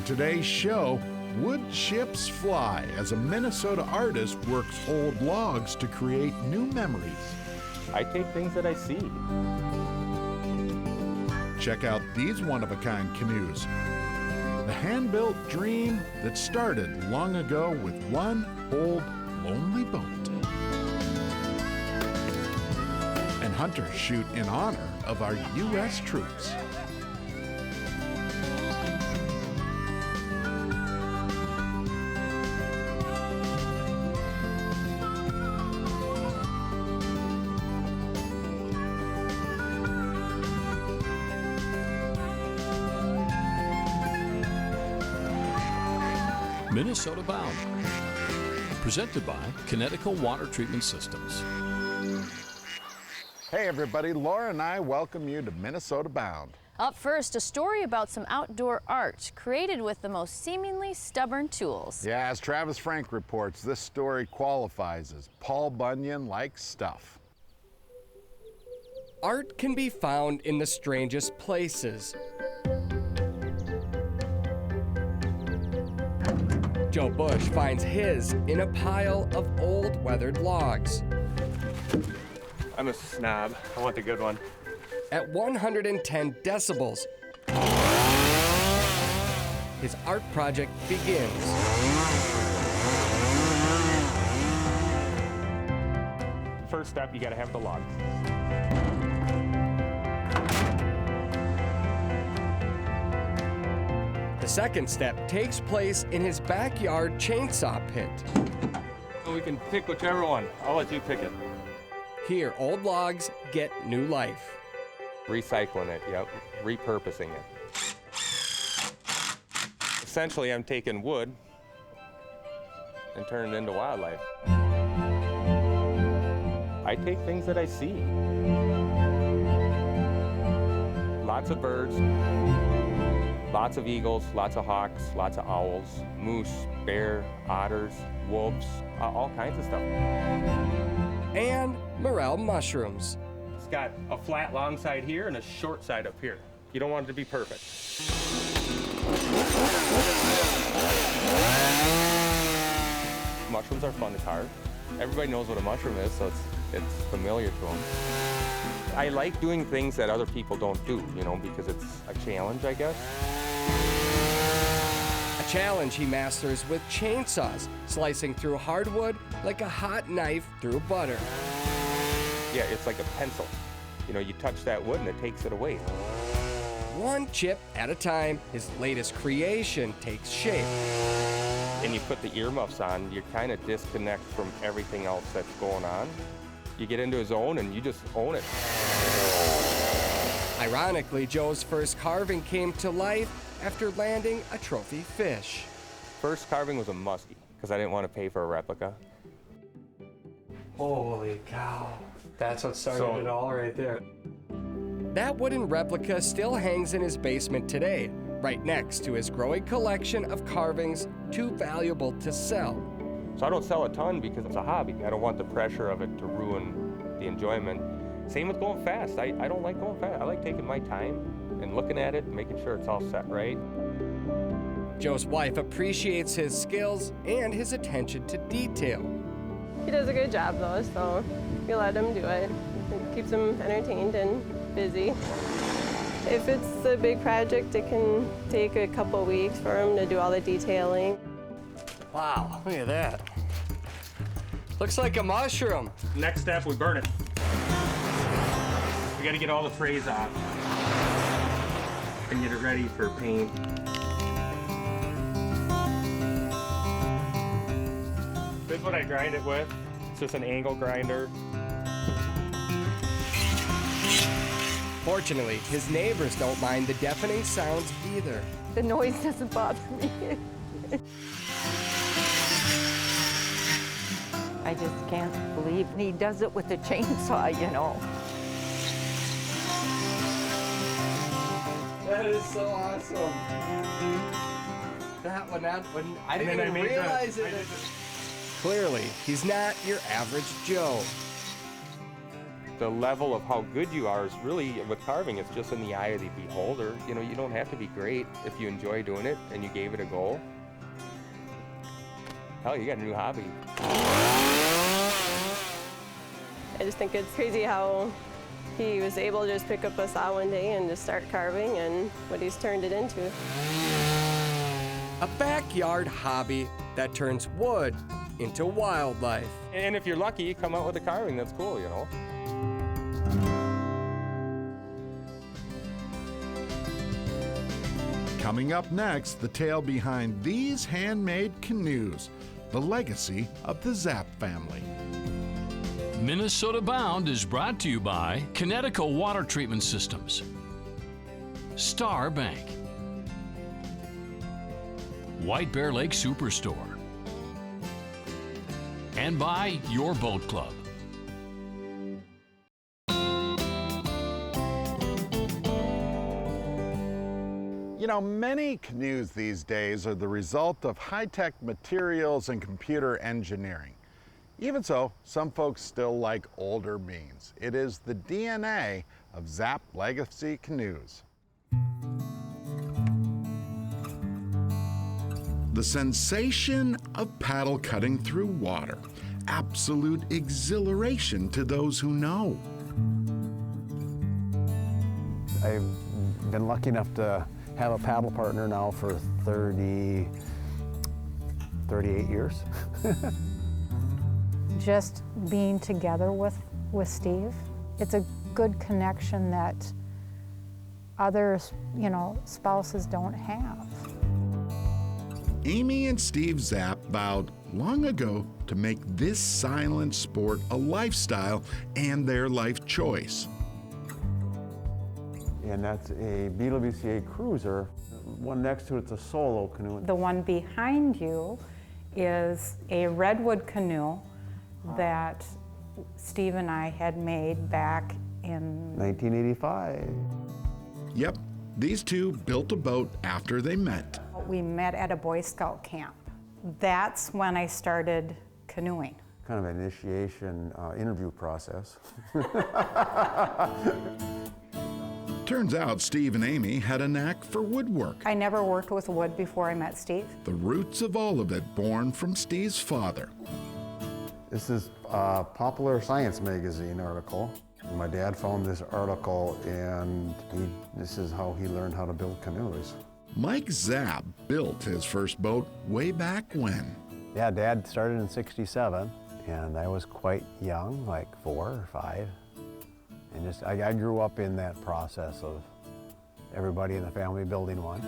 today's show, wood chips fly as a Minnesota artist works old logs to create new memories. I take things that I see. Check out these one-of-a-kind canoes. The hand-built dream that started long ago with one old lonely boat. And hunters shoot in honor of our U.S. troops. Minnesota Bound, presented by Connecticut Water Treatment Systems. Hey everybody, Laura and I welcome you to Minnesota Bound. Up first, a story about some outdoor art created with the most seemingly stubborn tools. Yeah, as Travis Frank reports, this story qualifies as Paul Bunyan-like stuff. Art can be found in the strangest places. Joe Bush finds his in a pile of old weathered logs. I'm a snob. I want the good one. At 110 decibels, his art project begins. First step, you gotta have the log. The second step takes place in his backyard chainsaw pit. We can pick whichever one. I'll let you pick it. Here, old logs get new life. Recycling it, yep. Repurposing it. Essentially, I'm taking wood and turning it into wildlife. I take things that I see. Lots of birds, lots of eagles, lots of hawks, lots of owls, moose, bear, otters, wolves, all kinds of stuff. And morel mushrooms. It's got a flat long side here and a short side up here. You don't want it to be perfect. Mushrooms are fun to carve. Everybody knows what a mushroom is, so it's familiar to them. I like doing things that other people don't do, you know, because it's a challenge, I guess. A challenge he masters with chainsaws, slicing through hardwood like a hot knife through butter. Yeah, it's like a pencil. You know, you touch that wood and it takes it away. One chip at a time, his latest creation takes shape. And you put the earmuffs on, you kind of disconnect from everything else that's going on. You get into a zone and you just own it. Ironically, Joe's first carving came to life after landing a trophy fish. First carving was a muskie, because I didn't want to pay for a replica. Holy cow. That's what started it all right there. That wooden replica still hangs in his basement today, right next to his growing collection of carvings too valuable to sell. So I don't sell a ton because it's a hobby. I don't want the pressure of it to ruin the enjoyment. Same with going fast. I don't like going fast. I like taking my time and looking at it and making sure it's all set right. Joe's wife appreciates his skills and his attention to detail. He does a good job though, so we let him do it. It keeps him entertained and busy. If it's a big project, it can take a couple weeks for him to do all the detailing. Wow, look at that. Looks like a mushroom. Next step, we burn it. We gotta get all the trays off and get it ready for paint. This is what I grind it with. It's just an angle grinder. Fortunately, his neighbors don't mind the deafening sounds either. The noise doesn't bother me. I just can't believe he does it with a chainsaw, you know. That is so awesome. That one, I didn't even realize it. Clearly, he's not your average Joe. The level of how good you are is really, with carving, it's just in the eye of the beholder. You know, you don't have to be great if you enjoy doing it and you gave it a go. Hell, you got a new hobby. I just think it's crazy how he was able to just pick up a saw one day and just start carving, and what he's turned it into. A backyard hobby that turns wood into wildlife. And if you're lucky, you come out with a carving that's cool, you know? Coming up next, the tale behind these handmade canoes, the legacy of the Zapf family. Minnesota Bound is brought to you by Connecticut Water Treatment Systems, Star Bank, White Bear Lake Superstore, and by Your Boat Club. You know, many canoes these days are the result of high-tech materials and computer engineering. Even so, some folks still like older means. It is the DNA of Zapf legacy canoes. The sensation of paddle cutting through water. Absolute exhilaration to those who know. I've been lucky enough to have a paddle partner now for 38 years. Just being together with Steve, it's a good connection that other, spouses don't have. Amy and Steve Zapf vowed long ago to make this silent sport a lifestyle and their life choice. And that's a BWCA cruiser. One next to it's a solo canoe. The one behind you is a redwood canoe that Steve and I had made back in 1985. Yep, these two built a boat after they met. We met at a Boy Scout camp. That's when I started canoeing. Kind of an initiation interview process. Turns out Steve and Amy had a knack for woodwork. I never worked with wood before I met Steve. The roots of all of it born from Steve's father. This is a Popular Science magazine article. My dad found this article, and this is how he learned how to build canoes. Mike Zapf built his first boat way back when. Yeah, Dad started in '67, and I was quite young, like 4 or 5. And I grew up in that process of everybody in the family building one.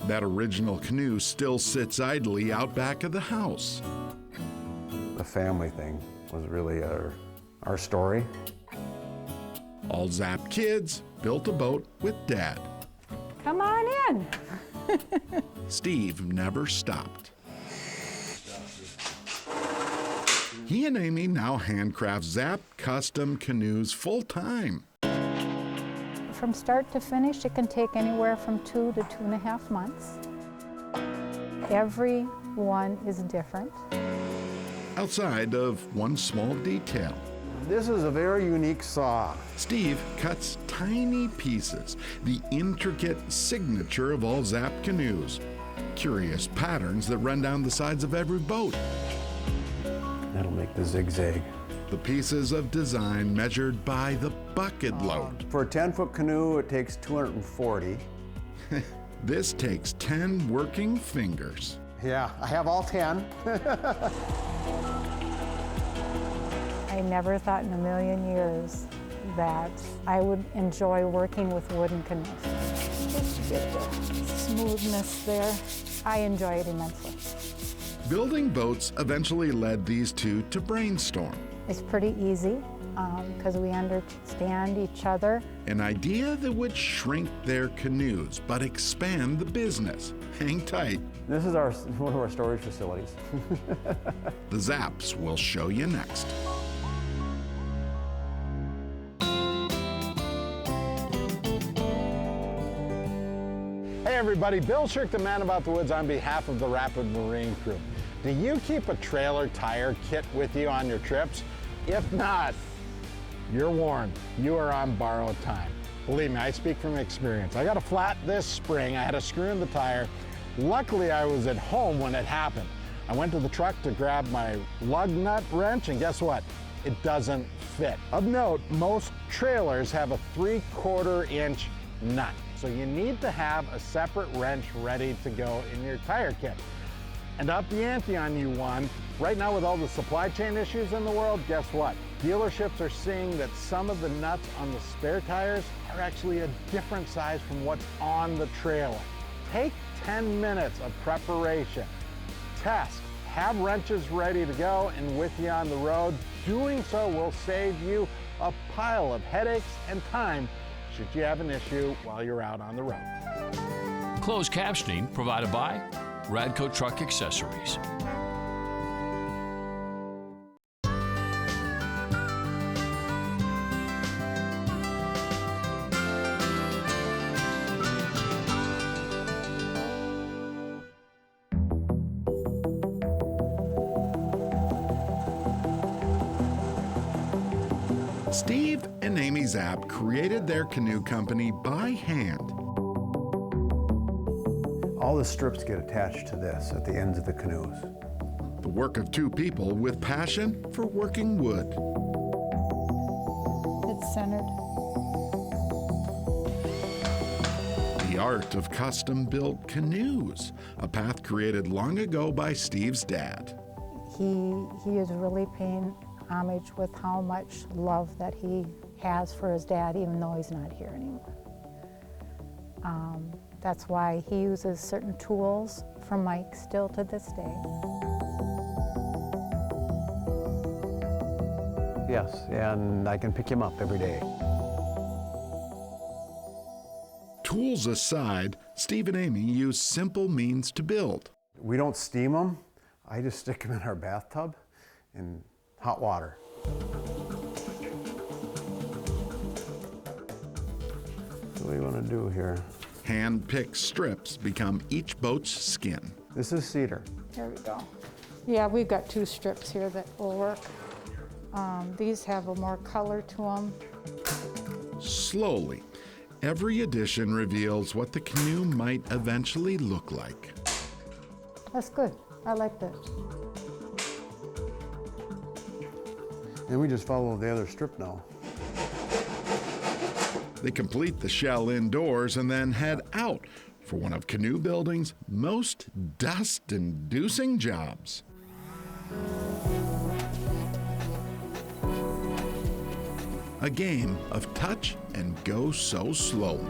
That original canoe still sits idly out back of the house. The family thing was really our story. All Zapf kids built a boat with Dad. Come on in. Steve never stopped. He and Amy now handcraft Zapf custom canoes full-time. From start to finish, it can take anywhere from 2 to 2.5 months. Every one is different. Outside of one small detail. This is a very unique saw. Steve cuts tiny pieces, the intricate signature of all Zapf canoes. Curious patterns that run down the sides of every boat. That'll make the zigzag. The pieces of design measured by the bucket load. For a 10-foot canoe, it takes 240. This takes 10 working fingers. Yeah, I have all 10. I never thought in a million years that I would enjoy working with wooden canoes. Just to get the smoothness there, I enjoy it immensely. Building boats eventually led these two to brainstorm. It's pretty easy because we understand each other. An idea that would shrink their canoes but expand the business. Hang tight. This is one of our storage facilities. The Zapfs will show you next. Hey everybody, Bill Shirk, the man about the woods, on behalf of the Rapid Marine Crew. Do you keep a trailer tire kit with you on your trips? If not, you're warned. You are on borrowed time. Believe me, I speak from experience. I got a flat this spring. I had a screw in the tire. Luckily, I was at home when it happened. I went to the truck to grab my lug nut wrench, and guess what? It doesn't fit. Of note, most trailers have a 3/4 inch nut. So you need to have a separate wrench ready to go in your tire kit. And up the ante on you one, right now with all the supply chain issues in the world, guess what? Dealerships are seeing that some of the nuts on the spare tires are actually a different size from what's on the trailer. Take 10 minutes of preparation. Test, have wrenches ready to go and with you on the road. Doing so will save you a pile of headaches and time should you have an issue while you're out on the road. Closed captioning provided by Radco Truck Accessories. Steve and Amy Zapf created their canoe company by hand. All the strips get attached to this at the ends of the canoes. The work of two people with passion for working wood. It's centered. The art of custom-built canoes, a path created long ago by Steve's dad. He is really paying homage with how much love that he has for his dad, even though he's not here anymore. That's why he uses certain tools from Mike still to this day. Yes, and I can pick him up every day. Tools aside, Steve and Amy use simple means to build. We don't steam them. I just stick them in our bathtub in hot water. So what do you want to do here? Hand-picked strips become each boat's skin. This is cedar. There we go. Yeah, we've got 2 strips here that will work. These have a more color to them. Slowly, every addition reveals what the canoe might eventually look like. That's good. I like that. And we just follow the other strip now. They complete the shell indoors and then head out for one of Canoe Building's most dust-inducing jobs. A game of touch and go so slowly.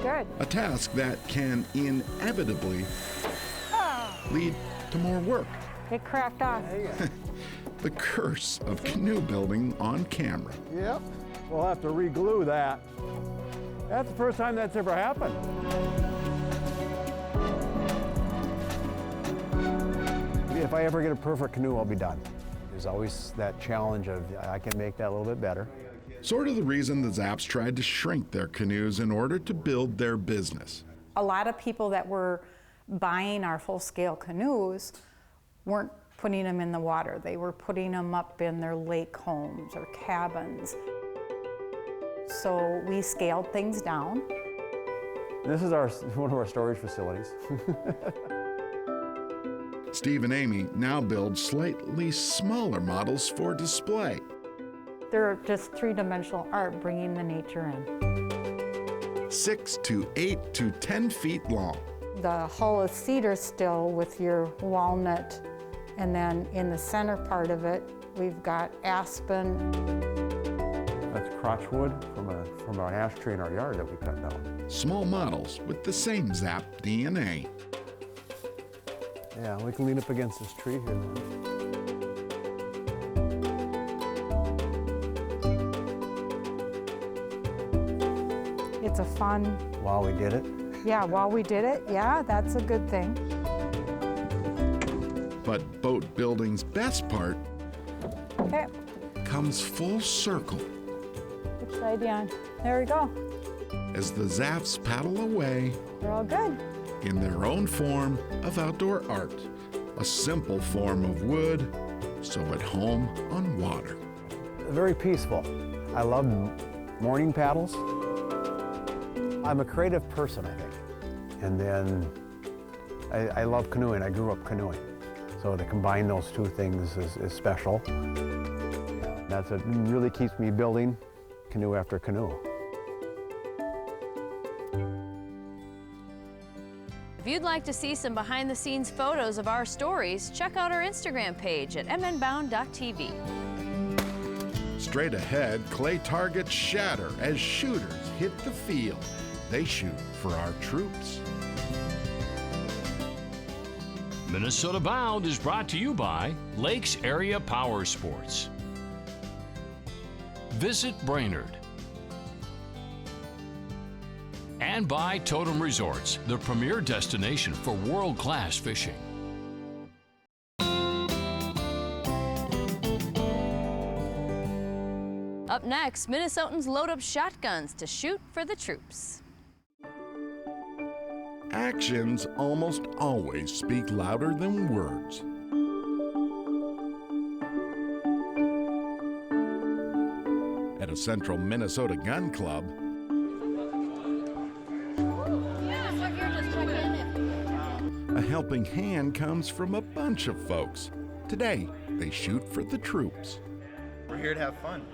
Good. A task that can inevitably lead to more work. It cracked off. The curse of canoe building on camera. Yep. We'll have to re-glue that. That's the first time that's ever happened. If I ever get a perfect canoe, I'll be done. There's always that challenge of I can make that a little bit better. Sort of the reason the Zapfs tried to shrink their canoes in order to build their business. A lot of people that were buying our full-scale canoes weren't putting them in the water. They were putting them up in their lake homes or cabins. So we scaled things down. This is one of our storage facilities. Steve and Amy now build slightly smaller models for display. They're just three-dimensional art, bringing the nature in. 6 to 8 to 10 feet long. The hull is cedar still with your walnut, and then in the center part of it, we've got aspen. That's crotch wood from an ash tree in our yard that we cut down. Small models with the same Zapf DNA. Yeah, we can lean up against this tree here. It's a fun, While we did it. yeah, while we did it, yeah, that's a good thing. But boat building's best part Okay, comes full circle upside down. There we go. as the Zapfs paddle away They're all good. in their own form of outdoor art, a simple form of wood, so at home on water. Very peaceful. I love morning paddles. I'm a creative person, I think. And then I love canoeing. I grew up canoeing. So to combine those two things is special. That's what really keeps me building canoe after canoe. If you'd like to see some behind-the-scenes photos of our stories, check out our Instagram page at mnbound.tv. Straight ahead, clay targets shatter as shooters hit the field. They shoot for our troops. Minnesota Bound is brought to you by Lakes Area Power Sports. Visit Brainerd. And by Totem Resorts, the premier destination for world-class fishing. Up next, Minnesotans load up shotguns to shoot for the troops. Actions almost always speak louder than words. At a central Minnesota gun club, a helping hand comes from a bunch of folks. Today, they shoot for the troops. We're here to have fun.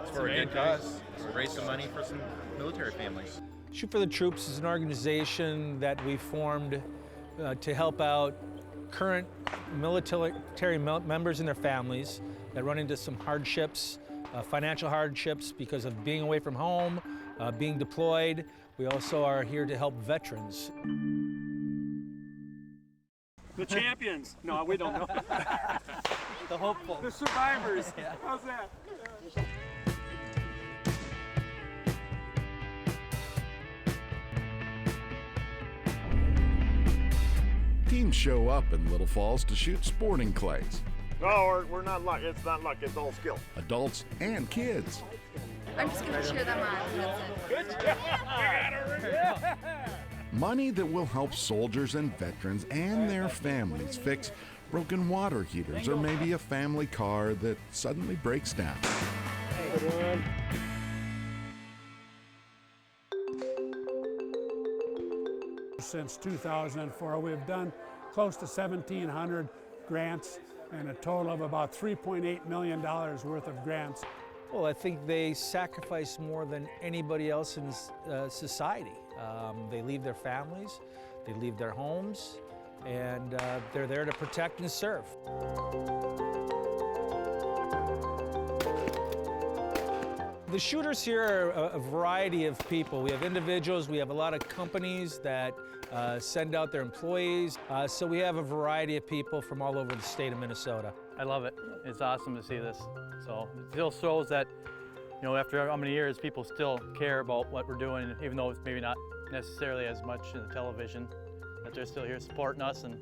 It's for a good cause. Raise some money for some military families. Shoot for the Troops is an organization that we formed to help out current military members and their families that run into some hardships, financial hardships because of being away from home, being deployed. We also are here to help veterans. The champions. No, we don't know. The hopeful. The survivors. Yeah. How's that? Teams show up in Little Falls to shoot sporting clays. No, we're not luck. It's not luck. It's all skill. Adults and kids. I'm just going to cheer them on. Good job. We got her. Money that will help soldiers and veterans and their families fix broken water heaters or maybe a family car that suddenly breaks down. Good one. Since 2004, we've done close to 1,700 grants and a total of about $3.8 million worth of grants. Well, I think they sacrifice more than anybody else in society. They leave their families, they leave their homes, and they're there to protect and serve. The shooters here are a variety of people. We have individuals, we have a lot of companies that send out their employees. So we have a variety of people from all over the state of Minnesota. I love it. It's awesome to see this. So it still shows that, you know, after how many years, people still care about what we're doing, even though it's maybe not necessarily as much in the television, that they're still here supporting us and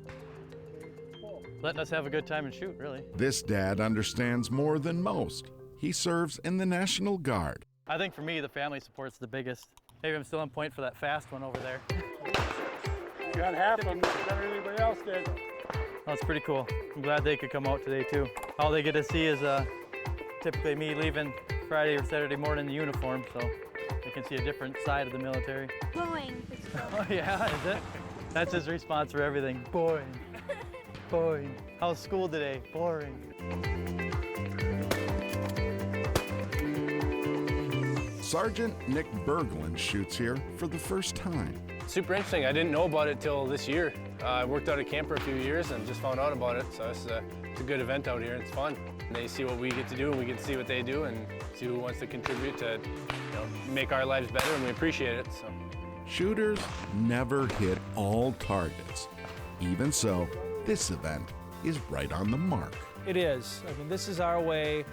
letting us have a good time and shoot, really. This dad understands more than most. He serves in the National Guard. I think for me, the family support's the biggest. Maybe I'm still on point for that fast one over there. You got half of them better than anybody else did. Oh, it's pretty cool. I'm glad they could come out today, too. All they get to see is typically me leaving Friday or Saturday morning in uniform, so they can see a different side of the military. Boring. Oh, yeah, is it? That's his response for everything. Boring. Boring. How's school today? Boring. Sergeant Nick Berglund shoots here for the first time. Super interesting. I didn't know about it till this year. I worked out at camp for a few years and just found out about it. So it's a good event out here. It's fun. And they see what we get to do, and we get to see what they do, and see who wants to contribute to, make our lives better, and we appreciate it. So. Shooters never hit all targets. Even so, this event is right on the mark. It is. I mean, this is our way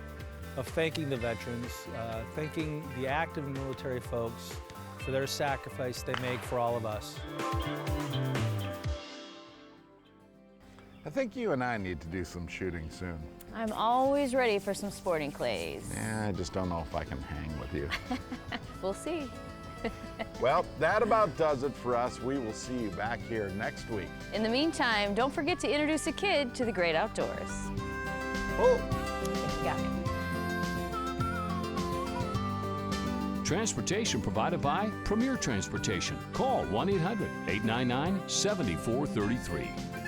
of thanking the veterans, thanking the active military folks for their sacrifice they make for all of us. I think you and I need to do some shooting soon. I'm always ready for some sporting clays. Yeah, I just don't know if I can hang with you. We'll see. Well, that about does it for us. We will see you back here next week. In the meantime, don't forget to introduce a kid to the great outdoors. Oh. Got it. Transportation provided by Premier Transportation. Call 1-800-899-7433.